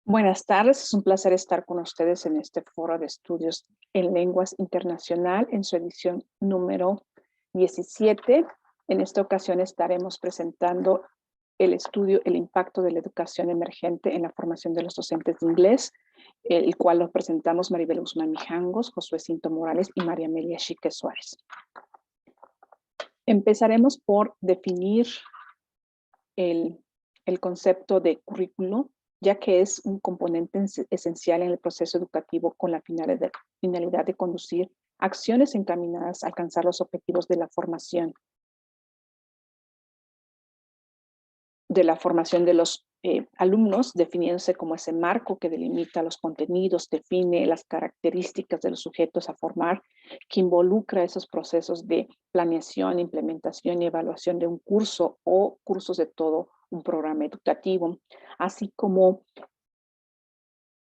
Buenas tardes, es un placer estar con ustedes en este foro de estudios en lenguas internacional en su edición número 17. En esta ocasión estaremos presentando el estudio El impacto de la educación emergente en la formación de los docentes de inglés, el cual lo presentamos Maribel Guzmán Mijangos, Josué Cinto Morales y María Amelia Chique Suárez. Empezaremos por definir el concepto de currículo, ya que es un componente esencial en el proceso educativo con la finalidad de conducir acciones encaminadas a alcanzar los objetivos de la formación de los alumnos, definiéndose como ese marco que delimita los contenidos, define las características de los sujetos a formar, que involucra esos procesos de planeación, implementación y evaluación de un curso o cursos de todo un programa educativo, así como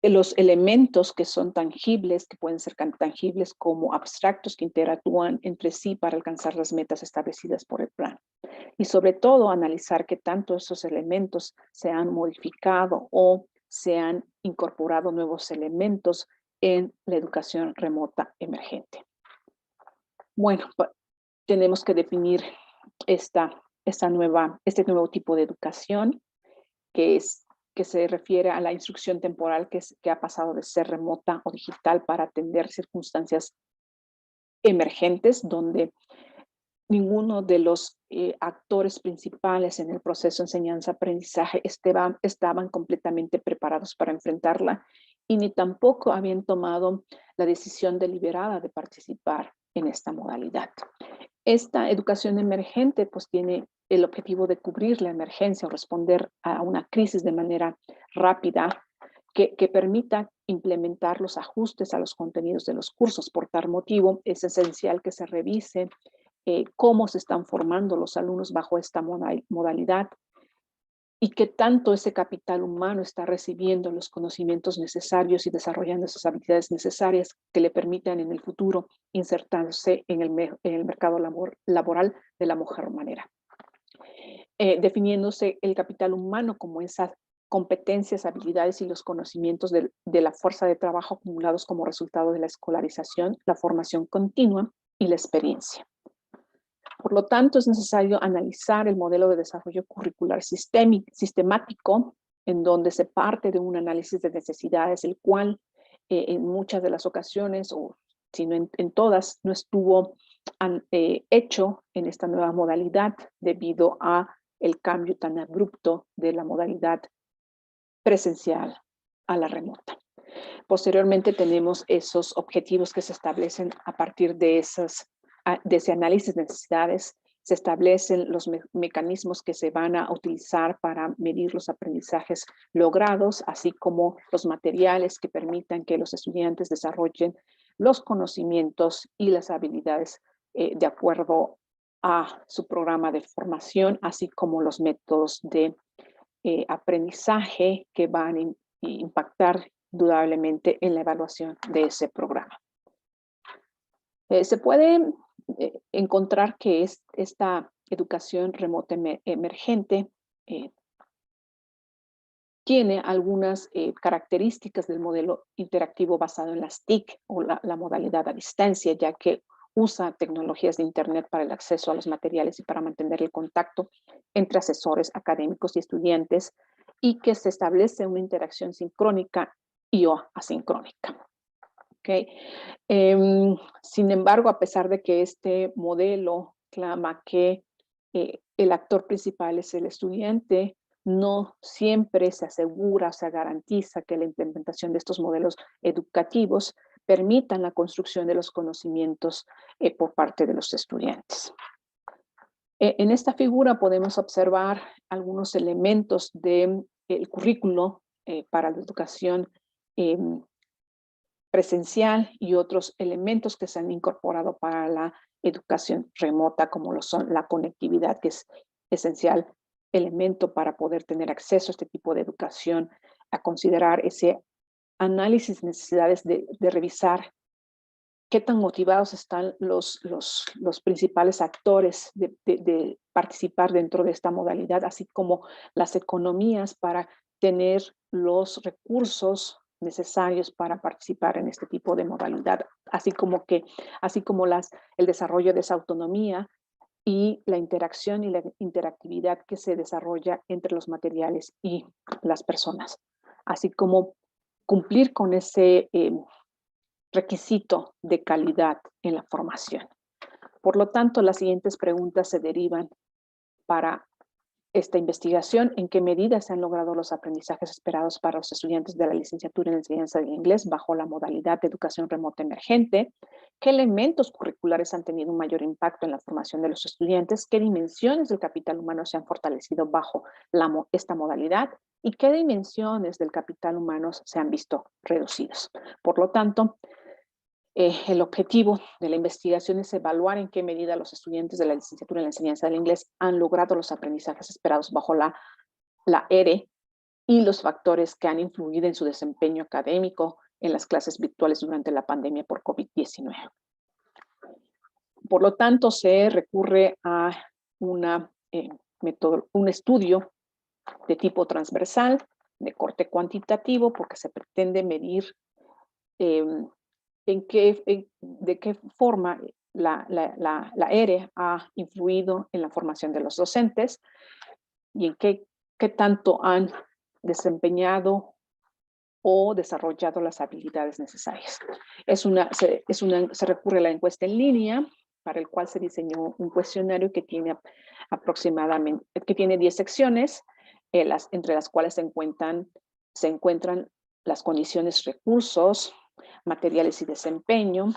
los elementos que son tangibles, que pueden ser tan tangibles como abstractos que interactúan entre sí para alcanzar las metas establecidas por el plan. Y sobre todo analizar que tanto esos elementos se han modificado o se han incorporado nuevos elementos en la educación remota emergente. Bueno, tenemos que definir este nuevo tipo de educación que se refiere a la instrucción temporal que ha pasado de ser remota o digital para atender circunstancias emergentes donde ninguno de los actores principales en el proceso de enseñanza-aprendizaje estaban completamente preparados para enfrentarla y ni tampoco habían tomado la decisión deliberada de participar en esta modalidad. Esta educación emergente pues tiene el objetivo de cubrir la emergencia o responder a una crisis de manera rápida que permita implementar los ajustes a los contenidos de los cursos. Por tal motivo, es esencial que se revise cómo se están formando los alumnos bajo esta modalidad y qué tanto ese capital humano está recibiendo los conocimientos necesarios y desarrollando esas habilidades necesarias que le permitan en el futuro insertarse en el mercado laboral de la mejor manera. Definiéndose el capital humano como esas competencias, habilidades y los conocimientos de la fuerza de trabajo acumulados como resultado de la escolarización, la formación continua y la experiencia. Por lo tanto, es necesario analizar el modelo de desarrollo curricular sistemático, en donde se parte de un análisis de necesidades, el cual en muchas de las ocasiones, o si no en todas, no estuvo hecho en esta nueva modalidad debido a el cambio tan abrupto de la modalidad presencial a la remota. Posteriormente tenemos esos objetivos que se establecen a partir de ese análisis de necesidades. Se establecen los mecanismos que se van a utilizar para medir los aprendizajes logrados, así como los materiales que permitan que los estudiantes desarrollen los conocimientos y las habilidades de acuerdo a su programa de formación, así como los métodos de aprendizaje que van a impactar indudablemente en la evaluación de ese programa. Se puede encontrar que esta educación remota emergente tiene algunas características del modelo interactivo basado en las TIC o la modalidad a distancia, ya que usa tecnologías de Internet para el acceso a los materiales y para mantener el contacto entre asesores académicos y estudiantes, y que se establece una interacción sincrónica y o asincrónica. ¿Okay? Sin embargo, a pesar de que este modelo clama que el actor principal es el estudiante, no siempre se asegura o se garantiza que la implementación de estos modelos educativos permitan la construcción de los conocimientos por parte de los estudiantes. En esta figura podemos observar algunos elementos del currículo para la educación presencial y otros elementos que se han incorporado para la educación remota, como lo son la conectividad, que es esencial elemento para poder tener acceso a este tipo de educación, a considerar ese análisis de necesidades de revisar qué tan motivados están los principales actores de participar dentro de esta modalidad, así como las economías para tener los recursos necesarios para participar en este tipo de modalidad, así como el desarrollo de esa autonomía y la interacción y la interactividad que se desarrolla entre los materiales y las personas, así como cumplir con ese requisito de calidad en la formación. Por lo tanto, las siguientes preguntas se derivan para esta investigación: ¿en qué medida se han logrado los aprendizajes esperados para los estudiantes de la licenciatura en enseñanza del inglés bajo la modalidad de educación remota emergente? ¿Qué elementos curriculares han tenido un mayor impacto en la formación de los estudiantes? ¿Qué dimensiones del capital humano se han fortalecido bajo esta modalidad? ¿Y qué dimensiones del capital humano se han visto reducidos? Por lo tanto, el objetivo de la investigación es evaluar en qué medida los estudiantes de la licenciatura en la enseñanza del inglés han logrado los aprendizajes esperados bajo la ERE y los factores que han influido en su desempeño académico en las clases virtuales durante la pandemia por COVID-19. Por lo tanto, se recurre a un estudio de tipo transversal, de corte cuantitativo, porque se pretende medir de qué forma la ERE ha influido en la formación de los docentes y en qué tanto han desempeñado o desarrollado las habilidades necesarias. Se recurre a la encuesta en línea, para el cual se diseñó un cuestionario que tiene aproximadamente 10 secciones, entre las cuales se encuentran las condiciones, recursos, materiales y desempeño,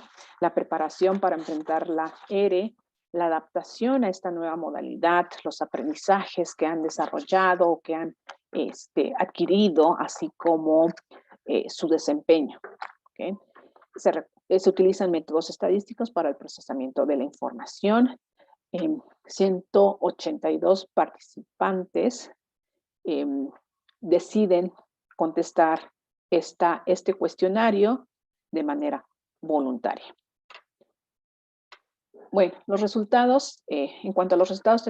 la preparación para enfrentar la ERE, la adaptación a esta nueva modalidad, los aprendizajes que han desarrollado o que han adquirido, así como su desempeño. ¿Okay? Se utilizan métodos estadísticos para el procesamiento de la información. 182 participantes deciden contestar este cuestionario de manera voluntaria. Bueno, los resultados, en cuanto a los resultados,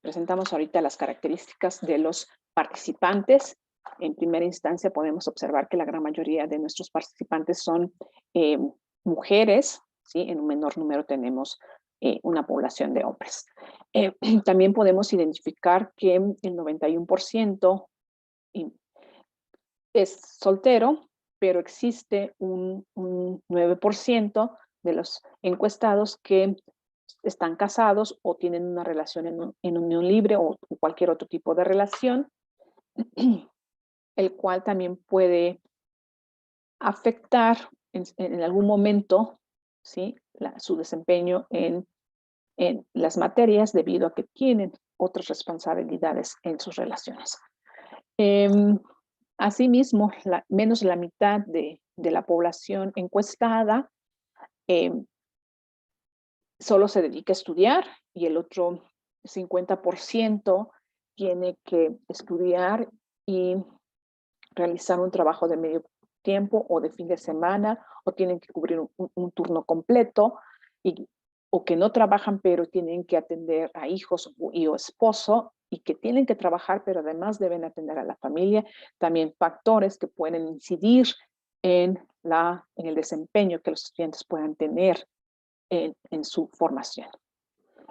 presentamos ahorita las características de los participantes. En primera instancia podemos observar que la gran mayoría de nuestros participantes son mujeres, ¿sí? En un menor número tenemos una población de hombres. También podemos identificar que el 91% es soltero, pero existe un 9% de los encuestados que están casados o tienen una relación en unión libre o cualquier otro tipo de relación, el cual también puede afectar en algún momento, ¿sí? Su desempeño en las materias debido a que tienen otras responsabilidades en sus relaciones. Asimismo, menos de la mitad de la población encuestada solo se dedica a estudiar y el otro 50% tiene que estudiar y realizar un trabajo de medio tiempo o de fin de semana, o tienen que cubrir un turno completo, o que no trabajan pero tienen que atender a hijos y o esposo, y que tienen que trabajar pero además deben atender a la familia. También factores que pueden incidir en el desempeño que los estudiantes puedan tener en su formación.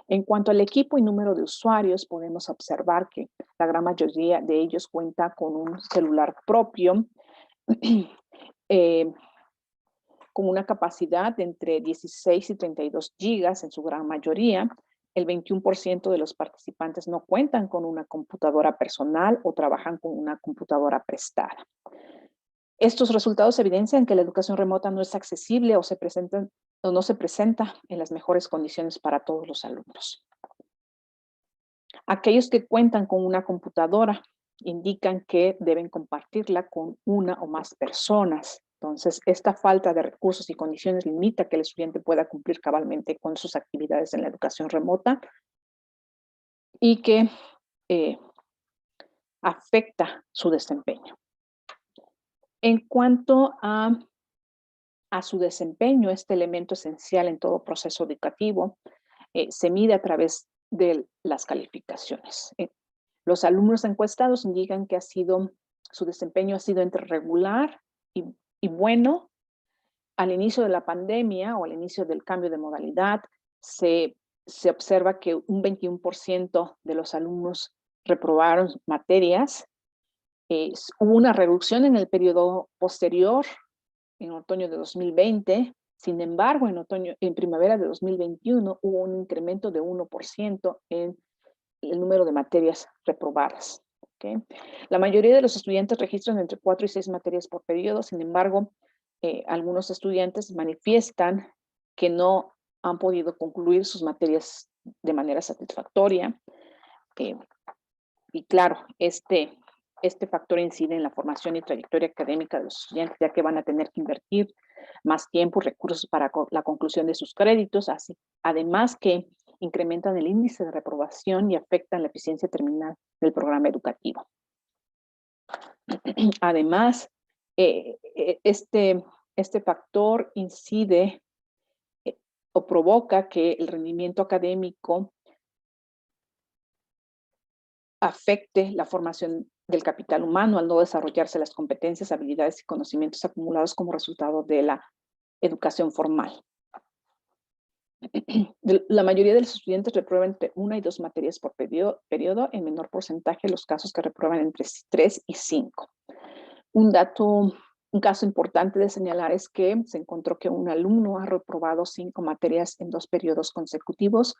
En cuanto al equipo y número de usuarios, podemos observar que la gran mayoría de ellos cuenta con un celular propio, con una capacidad de entre 16 y 32 gigas en su gran mayoría. El 21% de los participantes no cuentan con una computadora personal o trabajan con una computadora prestada. Estos resultados evidencian que la educación remota no es accesible o no se presenta en las mejores condiciones para todos los alumnos. Aquellos que cuentan con una computadora indican que deben compartirla con una o más personas. Entonces, esta falta de recursos y condiciones limita que el estudiante pueda cumplir cabalmente con sus actividades en la educación remota y que afecta su desempeño. En cuanto a su desempeño, este elemento esencial en todo proceso educativo se mide a través de las calificaciones. Los alumnos encuestados indican que su desempeño ha sido entre regular y bueno. Al inicio de la pandemia o al inicio del cambio de modalidad, se observa que un 21% de los alumnos reprobaron materias. Hubo una reducción en el periodo posterior, en otoño de 2020. Sin embargo, en primavera de 2021 hubo un incremento de 1% en el número de materias reprobadas. ¿Okay? La mayoría de los estudiantes registran entre 4 y 6 materias por periodo. Sin embargo, algunos estudiantes manifiestan que no han podido concluir sus materias de manera satisfactoria. Y claro, este factor incide en la formación y trayectoria académica de los estudiantes, ya que van a tener que invertir más tiempo y recursos para la conclusión de sus créditos, además que incrementan el índice de reprobación y afectan la eficiencia terminal del programa educativo. Además, este factor incide o provoca que el rendimiento académico afecte la formación del capital humano al no desarrollarse las competencias, habilidades y conocimientos acumulados como resultado de la educación formal. La mayoría de los estudiantes reprueban entre 1 y 2 materias por periodo, en menor porcentaje los casos que reprueban entre 3 y 5. Un caso importante de señalar es que se encontró que un alumno ha reprobado 5 materias en 2 periodos consecutivos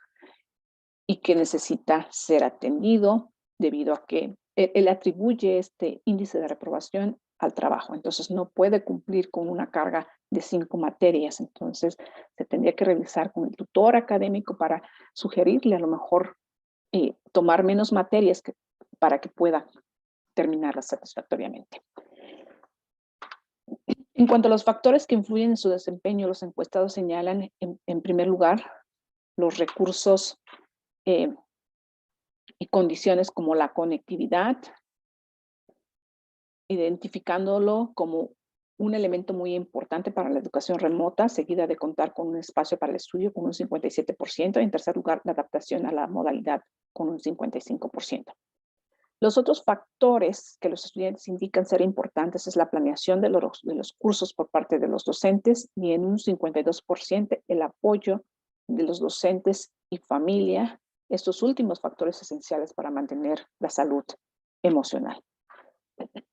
y que necesita ser atendido debido a que él atribuye este índice de reprobación al trabajo. Entonces no puede cumplir con una carga de 5 materias. Entonces se tendría que revisar con el tutor académico para sugerirle a lo mejor tomar menos materias para que pueda terminarlas satisfactoriamente. En cuanto a los factores que influyen en su desempeño, los encuestados señalan, en primer lugar, los recursos y condiciones como la conectividad, identificándolo como un elemento muy importante para la educación remota, seguida de contar con un espacio para el estudio con un 57%, y en tercer lugar, la adaptación a la modalidad con un 55%. Los otros factores que los estudiantes indican ser importantes es la planeación de los cursos por parte de los docentes y en un 52% el apoyo de los docentes y familia, estos últimos factores esenciales para mantener la salud emocional.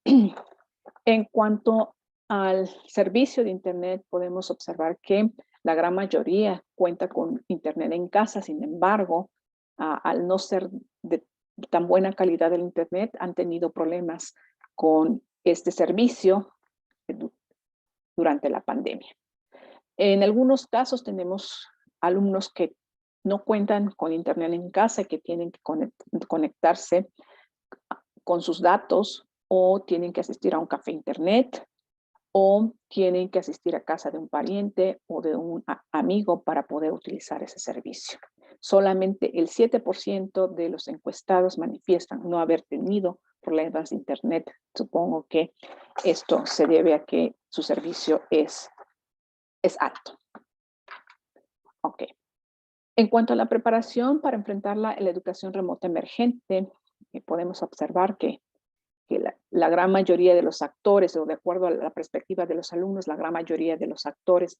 En cuanto al servicio de Internet, podemos observar que la gran mayoría cuenta con Internet en casa. Sin embargo, al no ser de tan buena calidad del Internet, han tenido problemas con este servicio durante la pandemia. En algunos casos tenemos alumnos que no cuentan con Internet en casa y que tienen que conectarse con sus datos o tienen que asistir a un café Internet o tienen que asistir a casa de un pariente o de un amigo para poder utilizar ese servicio. Solamente el 7% de los encuestados manifiestan no haber tenido problemas de Internet. Supongo que esto se debe a que su servicio es alto. Ok. En cuanto a la preparación para enfrentar la educación remota emergente, podemos observar que la gran mayoría de los actores, o de acuerdo a la perspectiva de los alumnos, la gran mayoría de los actores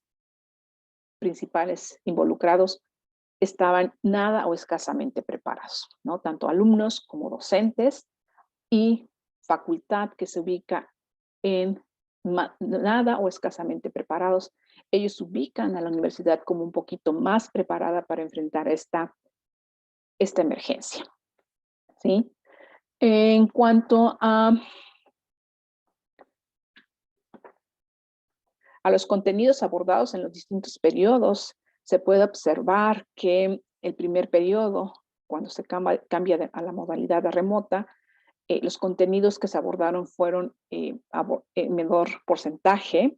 principales involucrados estaban nada o escasamente preparados, ¿no? Tanto alumnos como docentes y facultad que se ubica en nada o escasamente preparados. Ellos ubican a la universidad como un poquito más preparada para enfrentar esta emergencia, ¿sí? En cuanto a los contenidos abordados en los distintos periodos, se puede observar que el primer periodo, cuando se cambia a la modalidad remota, los contenidos que se abordaron fueron en menor porcentaje.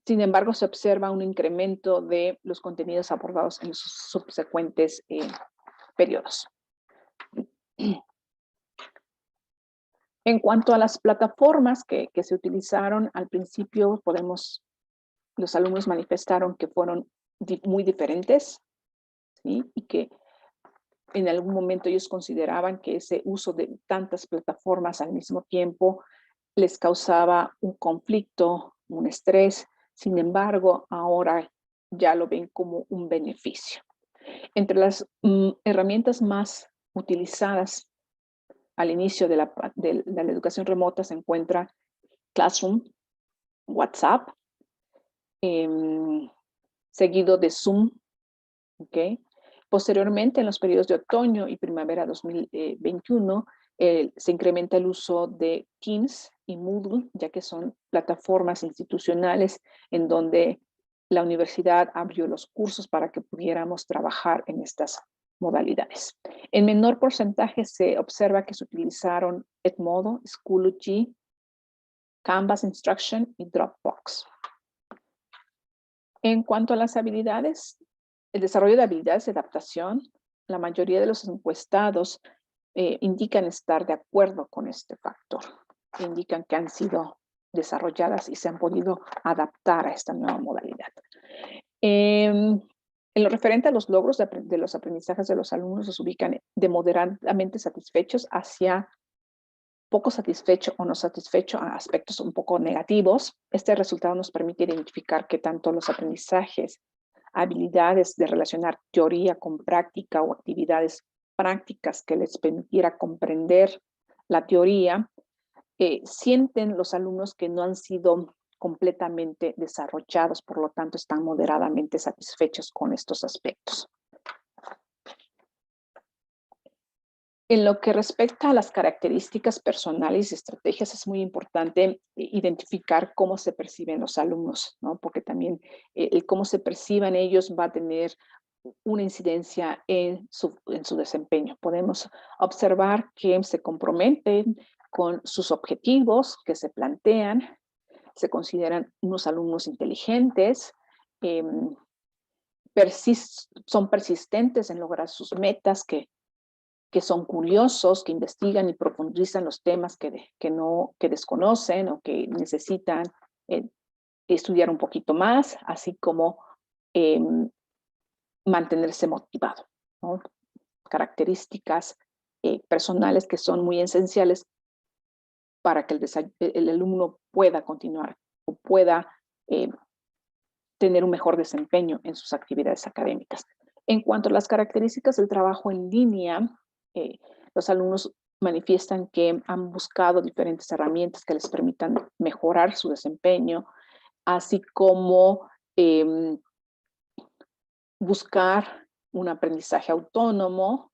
Sin embargo, se observa un incremento de los contenidos abordados en los subsecuentes periodos. En cuanto a las plataformas que se utilizaron al principio, los alumnos manifestaron que fueron muy diferentes, ¿sí? Y que en algún momento ellos consideraban que ese uso de tantas plataformas al mismo tiempo les causaba un conflicto, un estrés. Sin embargo, ahora ya lo ven como un beneficio. Entre las herramientas más utilizadas al inicio de la educación remota se encuentra Classroom, WhatsApp, seguido de Zoom, ¿ok? Posteriormente, en los periodos de otoño y primavera 2021, se incrementa el uso de Teams y Moodle, ya que son plataformas institucionales en donde la universidad abrió los cursos para que pudiéramos trabajar en estas modalidades. En menor porcentaje se observa que se utilizaron Edmodo, Schoology, Canvas Instruction y Dropbox. En cuanto a las habilidades, el desarrollo de habilidades de adaptación, la mayoría de los encuestados indican estar de acuerdo con este factor. Indican que han sido desarrolladas y se han podido adaptar a esta nueva modalidad. En lo referente a los logros de los aprendizajes de los alumnos, los ubican de moderadamente satisfechos hacia poco satisfecho o no satisfecho a aspectos un poco negativos. Este resultado nos permite identificar que tanto los aprendizajes, habilidades de relacionar teoría con práctica o actividades prácticas que les permitiera comprender la teoría, sienten los alumnos que no han sido completamente desarrollados, por lo tanto están moderadamente satisfechos con estos aspectos. En lo que respecta a las características personales y estrategias, es muy importante identificar cómo se perciben los alumnos, ¿no? Porque también el cómo se perciban ellos va a tener una incidencia en su desempeño. Podemos observar que se comprometen con sus objetivos que se plantean, se consideran unos alumnos inteligentes, son persistentes en lograr sus metas, que son curiosos, que investigan y profundizan los temas que desconocen o que necesitan estudiar un poquito más, así como mantenerse motivado, ¿no? Características personales que son muy esenciales para que el alumno pueda continuar o pueda tener un mejor desempeño en sus actividades académicas. En cuanto a las características del trabajo en línea, los alumnos manifiestan que han buscado diferentes herramientas que les permitan mejorar su desempeño, así como buscar un aprendizaje autónomo,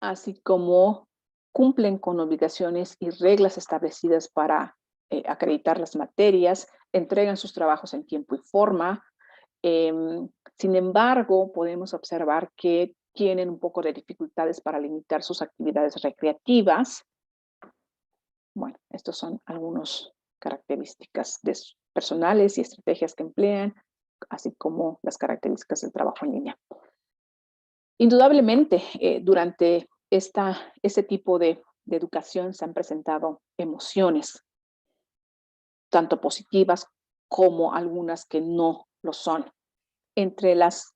así como cumplen con obligaciones y reglas establecidas para acreditar las materias, entregan sus trabajos en tiempo y forma. Sin embargo, podemos observar que tienen un poco de dificultades para limitar sus actividades recreativas. Bueno, estas son algunas características personales y estrategias que emplean, así como las características del trabajo en línea. Indudablemente, durante este tipo de educación se han presentado emociones, tanto positivas como algunas que no lo son. Entre las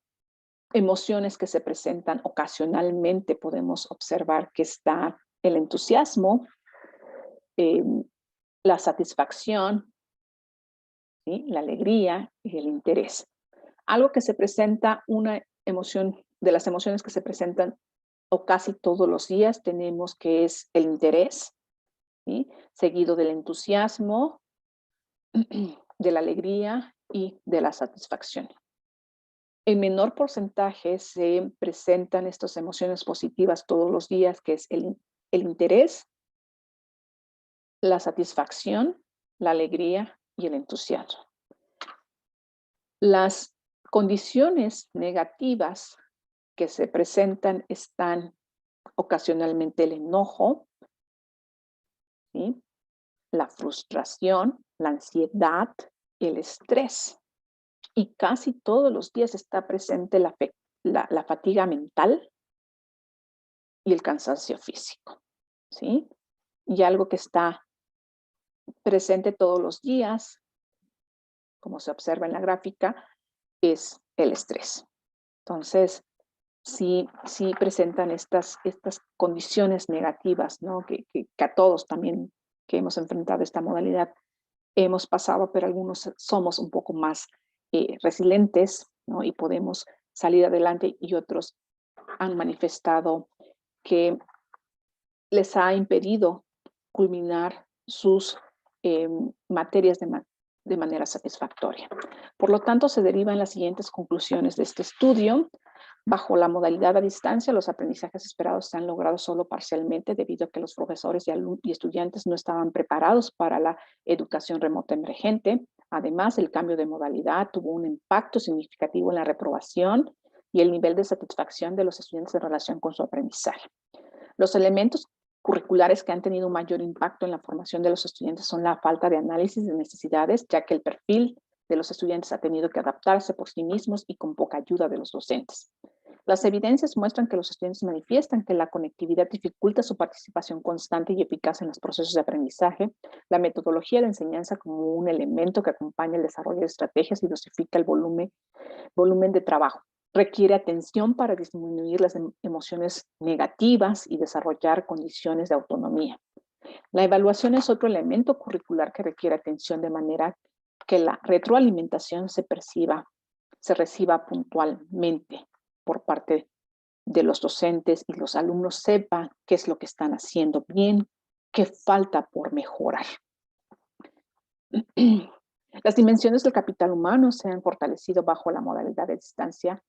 emociones que se presentan ocasionalmente podemos observar que está el entusiasmo, la satisfacción, ¿sí? La alegría y el interés. Algo que se presenta, una emoción, de las emociones que se presentan o casi todos los días tenemos que es el interés, ¿sí? Seguido del entusiasmo, de la alegría y de la satisfacción. En menor porcentaje se presentan estas emociones positivas todos los días, que es el interés, la satisfacción, la alegría y el entusiasmo. Las condiciones negativas que se presentan están ocasionalmente el enojo, ¿sí? La frustración, la ansiedad, el estrés. Y casi todos los días está presente la fatiga mental y el cansancio físico, ¿sí? Y algo que está presente todos los días, como se observa en la gráfica, es el estrés. Entonces, sí presentan estas condiciones negativas, ¿no? Que a todos también que hemos enfrentado esta modalidad hemos pasado, pero algunos somos un poco más resilientes, ¿no? Y podemos salir adelante, y otros han manifestado que les ha impedido culminar sus materias de manera satisfactoria. Por lo tanto, se derivan las siguientes conclusiones de este estudio. Bajo la modalidad a distancia, los aprendizajes esperados se han logrado solo parcialmente debido a que los profesores y estudiantes no estaban preparados para la educación remota emergente. Además, el cambio de modalidad tuvo un impacto significativo en la reprobación y el nivel de satisfacción de los estudiantes en relación con su aprendizaje. Los elementos curriculares que han tenido un mayor impacto en la formación de los estudiantes son la falta de análisis de necesidades, ya que el perfil de los estudiantes ha tenido que adaptarse por sí mismos y con poca ayuda de los docentes. Las evidencias muestran que los estudiantes manifiestan que la conectividad dificulta su participación constante y eficaz en los procesos de aprendizaje, la metodología de enseñanza como un elemento que acompaña el desarrollo de estrategias y dosifica el volumen de trabajo. Requiere atención para disminuir las emociones negativas y desarrollar condiciones de autonomía. La evaluación es otro elemento curricular que requiere atención de manera que la retroalimentación se reciba puntualmente por parte de los docentes y los alumnos sepan qué es lo que están haciendo bien, qué falta por mejorar. Las dimensiones del capital humano se han fortalecido bajo la modalidad de distancia,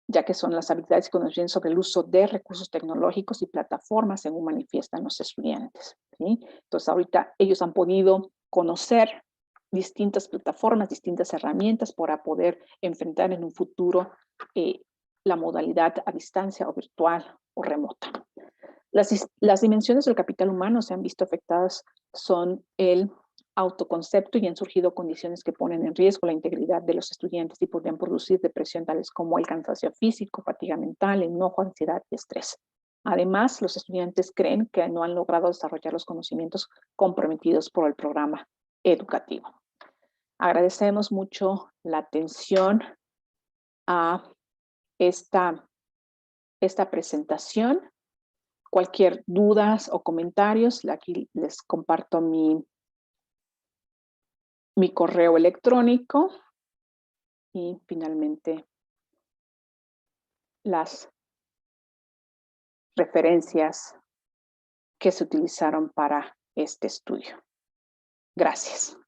ya que son las habilidades y conocimientos sobre el uso de recursos tecnológicos y plataformas, según manifiestan los estudiantes, ¿sí? Entonces, ahorita ellos han podido conocer distintas plataformas, distintas herramientas para poder enfrentar en un futuro la modalidad a distancia o virtual o remota. Las dimensiones del capital humano se han visto afectadas son el autoconcepto y han surgido condiciones que ponen en riesgo la integridad de los estudiantes y podrían producir depresión tales como el cansancio físico, fatiga mental, enojo, ansiedad y estrés. Además, los estudiantes creen que no han logrado desarrollar los conocimientos comprometidos por el programa educativo. Agradecemos mucho la atención a esta presentación. Cualquier dudas o comentarios, aquí les comparto mi correo electrónico y finalmente las referencias que se utilizaron para este estudio. Gracias.